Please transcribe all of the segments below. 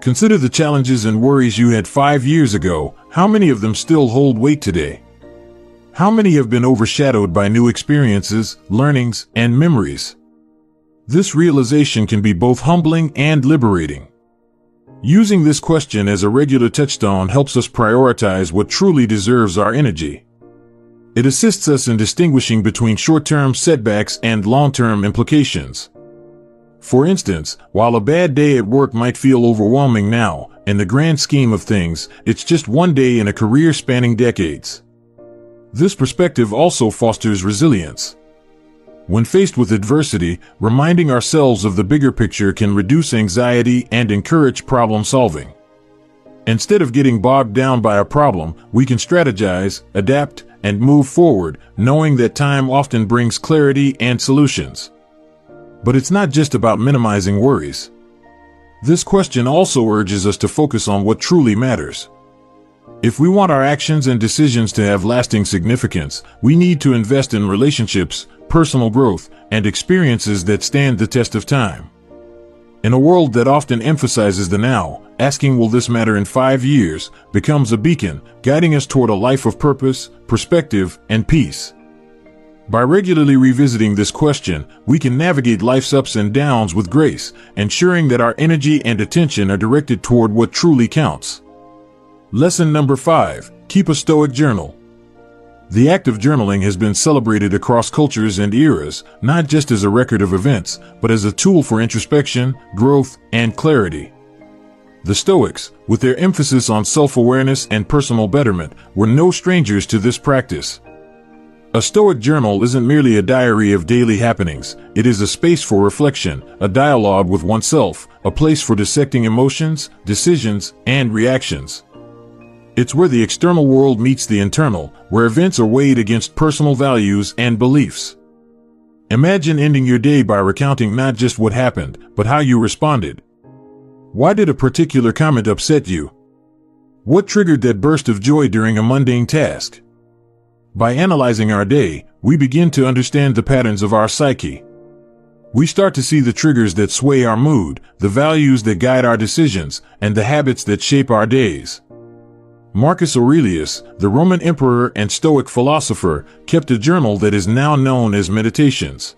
Consider the challenges and worries you had 5 years ago. How many of them still hold weight today? How many have been overshadowed by new experiences, learnings, and memories? This realization can be both humbling and liberating. Using this question as a regular touchstone helps us prioritize what truly deserves our energy. It assists us in distinguishing between short-term setbacks and long-term implications. For instance, while a bad day at work might feel overwhelming now, in the grand scheme of things, it's just one day in a career spanning decades. This perspective also fosters resilience. When faced with adversity, reminding ourselves of the bigger picture can reduce anxiety and encourage problem solving. Instead of getting bogged down by a problem, we can strategize, adapt, and move forward, knowing that time often brings clarity and solutions. But it's not just about minimizing worries. This question also urges us to focus on what truly matters. If we want our actions and decisions to have lasting significance, we need to invest in relationships, personal growth, and experiences that stand the test of time. In a world that often emphasizes the now, asking will this matter in 5 years becomes a beacon, guiding us toward a life of purpose, perspective, and peace. By regularly revisiting this question, we can navigate life's ups and downs with grace, ensuring that our energy and attention are directed toward what truly counts. Lesson number 5. Keep a Stoic journal. The act of journaling has been celebrated across cultures and eras, not just as a record of events, but as a tool for introspection, growth, and clarity. The Stoics, with their emphasis on self-awareness and personal betterment, were no strangers to this practice. A Stoic journal isn't merely a diary of daily happenings, it is a space for reflection, a dialogue with oneself, a place for dissecting emotions, decisions, and reactions. It's where the external world meets the internal, where events are weighed against personal values and beliefs. Imagine ending your day by recounting not just what happened, but how you responded. Why did a particular comment upset you? What triggered that burst of joy during a mundane task? By analyzing our day, we begin to understand the patterns of our psyche. We start to see the triggers that sway our mood, the values that guide our decisions, and the habits that shape our days. Marcus Aurelius, the Roman emperor and Stoic philosopher, kept a journal that is now known as Meditations.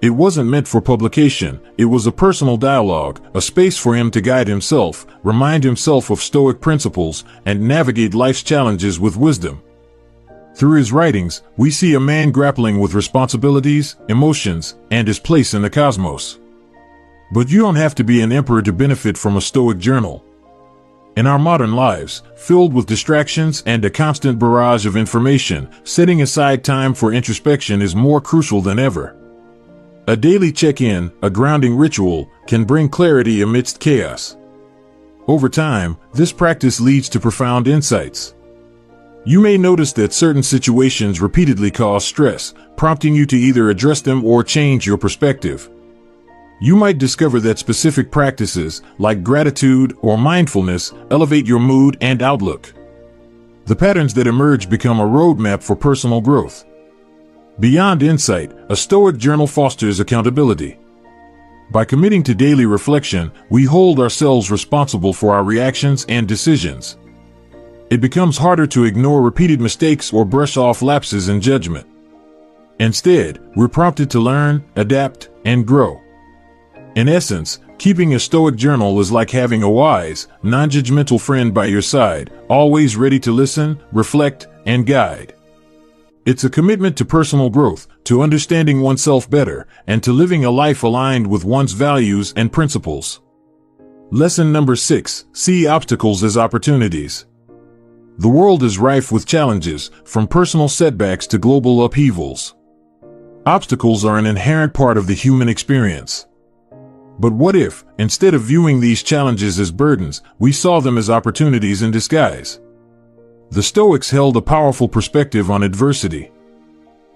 It wasn't meant for publication, it was a personal dialogue, a space for him to guide himself, remind himself of Stoic principles, and navigate life's challenges with wisdom. Through his writings, we see a man grappling with responsibilities, emotions, and his place in the cosmos. But you don't have to be an emperor to benefit from a Stoic journal. In our modern lives, filled with distractions and a constant barrage of information, setting aside time for introspection is more crucial than ever. A daily check-in, a grounding ritual, can bring clarity amidst chaos. Over time, this practice leads to profound insights. You may notice that certain situations repeatedly cause stress, prompting you to either address them or change your perspective. You might discover that specific practices, like gratitude or mindfulness, elevate your mood and outlook. The patterns that emerge become a roadmap for personal growth. Beyond insight, a Stoic journal fosters accountability. By committing to daily reflection, we hold ourselves responsible for our reactions and decisions. It becomes harder to ignore repeated mistakes or brush off lapses in judgment. Instead, we're prompted to learn, adapt, and grow. In essence, keeping a Stoic journal is like having a wise, non-judgmental friend by your side, always ready to listen, reflect, and guide. It's a commitment to personal growth, to understanding oneself better, and to living a life aligned with one's values and principles. Lesson number 6. See obstacles as opportunities. The world is rife with challenges, from personal setbacks to global upheavals. Obstacles are an inherent part of the human experience. But what if, instead of viewing these challenges as burdens, we saw them as opportunities in disguise? The Stoics held a powerful perspective on adversity.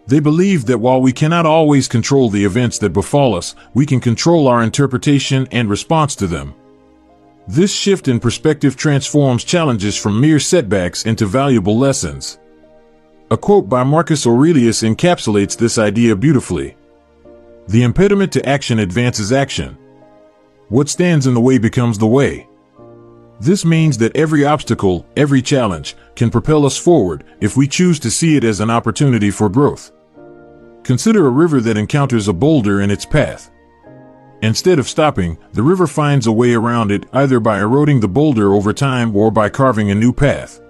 They believed that while we cannot always control the events that befall us, we can control our interpretation and response to them. This shift in perspective transforms challenges from mere setbacks into valuable lessons. A quote by Marcus Aurelius encapsulates this idea beautifully. The impediment to action advances action. What stands in the way becomes the way. This means that every obstacle, every challenge, can propel us forward if we choose to see it as an opportunity for growth. Consider a river that encounters a boulder in its path. Instead of stopping, the river finds a way around it, either by eroding the boulder over time or by carving a new path.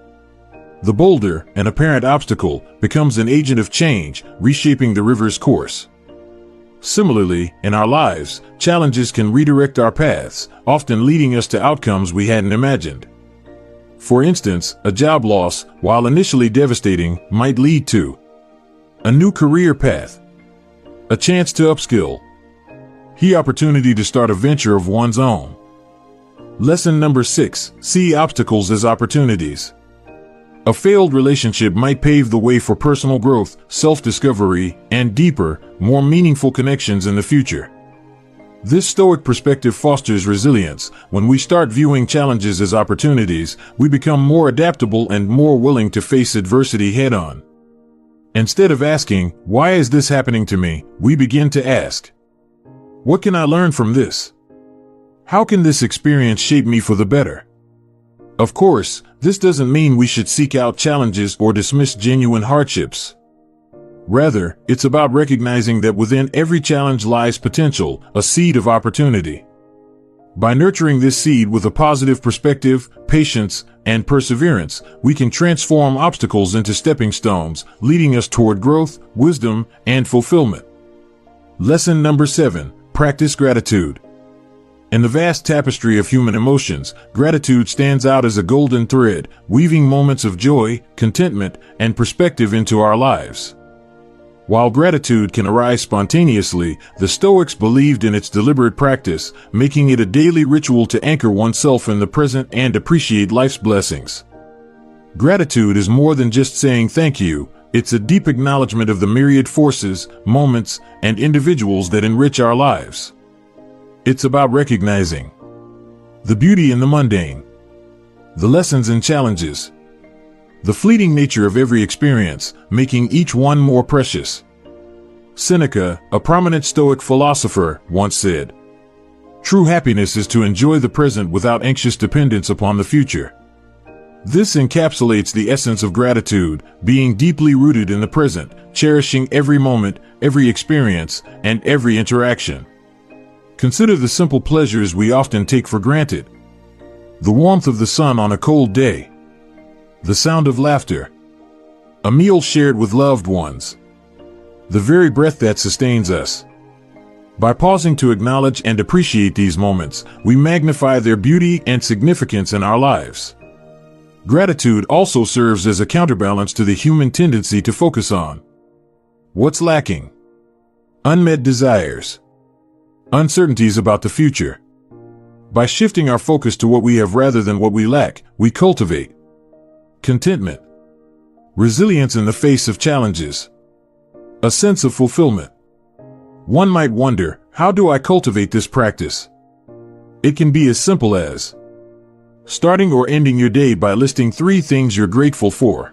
The boulder, an apparent obstacle, becomes an agent of change, reshaping the river's course. Similarly, in our lives, challenges can redirect our paths, often leading us to outcomes we hadn't imagined. For instance, a job loss, while initially devastating, might lead to a new career path, a chance to upskill, the opportunity to start a venture of one's own. Lesson number 6: see obstacles as opportunities. A failed relationship might pave the way for personal growth, self-discovery, and deeper, more meaningful connections in the future. This Stoic perspective fosters resilience. When we start viewing challenges as opportunities, we become more adaptable and more willing to face adversity head-on. Instead of asking, "Why is this happening to me?" we begin to ask, "What can I learn from this? How can this experience shape me for the better?" Of course, this doesn't mean we should seek out challenges or dismiss genuine hardships. Rather, it's about recognizing that within every challenge lies potential, a seed of opportunity. By nurturing this seed with a positive perspective, patience, and perseverance, we can transform obstacles into stepping stones, leading us toward growth, wisdom, and fulfillment. Lesson number 7: practice gratitude. In the vast tapestry of human emotions, gratitude stands out as a golden thread, weaving moments of joy, contentment, and perspective into our lives. While gratitude can arise spontaneously, the Stoics believed in its deliberate practice, making it a daily ritual to anchor oneself in the present and appreciate life's blessings. Gratitude is more than just saying thank you. It's a deep acknowledgement of the myriad forces, moments, and individuals that enrich our lives. It's about recognizing the beauty in the mundane, the lessons and challenges, the fleeting nature of every experience, making each one more precious. Seneca, a prominent Stoic philosopher, once said, "True happiness is to enjoy the present without anxious dependence upon the future." This encapsulates the essence of gratitude, being deeply rooted in the present, cherishing every moment, every experience, and every interaction. Consider the simple pleasures we often take for granted. The warmth of the sun on a cold day, the sound of laughter, a meal shared with loved ones, the very breath that sustains us. By pausing to acknowledge and appreciate these moments, we magnify their beauty and significance in our lives. Gratitude also serves as a counterbalance to the human tendency to focus on what's lacking, unmet desires, uncertainties about the future. By shifting our focus to what we have rather than what we lack, we cultivate contentment, resilience in the face of challenges, a sense of fulfillment. One might wonder, how do I cultivate this practice? It can be as simple as starting or ending your day by listing 3 things you're grateful for.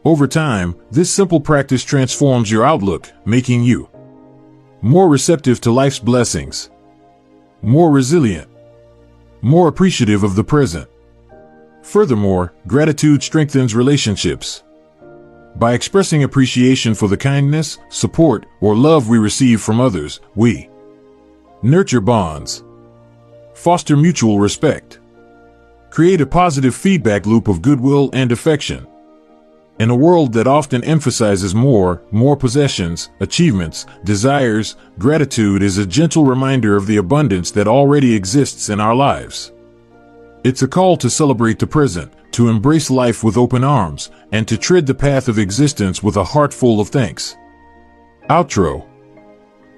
Over time, this simple practice transforms your outlook, making you more receptive to life's blessings, more resilient, more appreciative of the present. Furthermore, gratitude strengthens relationships. By expressing appreciation for the kindness, support, or love we receive from others, we nurture bonds, foster mutual respect, create a positive feedback loop of goodwill and affection. In a world that often emphasizes more possessions, achievements, desires, gratitude is a gentle reminder of the abundance that already exists in our lives. It's a call to celebrate the present, to embrace life with open arms, and to tread the path of existence with a heart full of thanks. Outro.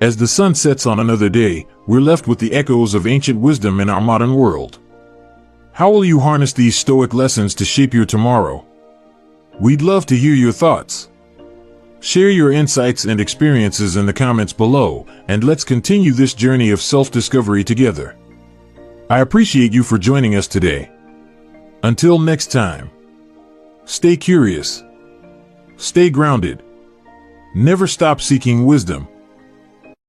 As the sun sets on another day, we're left with the echoes of ancient wisdom in our modern world. How will you harness these Stoic lessons to shape your tomorrow? We'd love to hear your thoughts. Share your insights and experiences in the comments below, and let's continue this journey of self-discovery together. I appreciate you for joining us today. Until next time, stay curious, stay grounded, never stop seeking wisdom.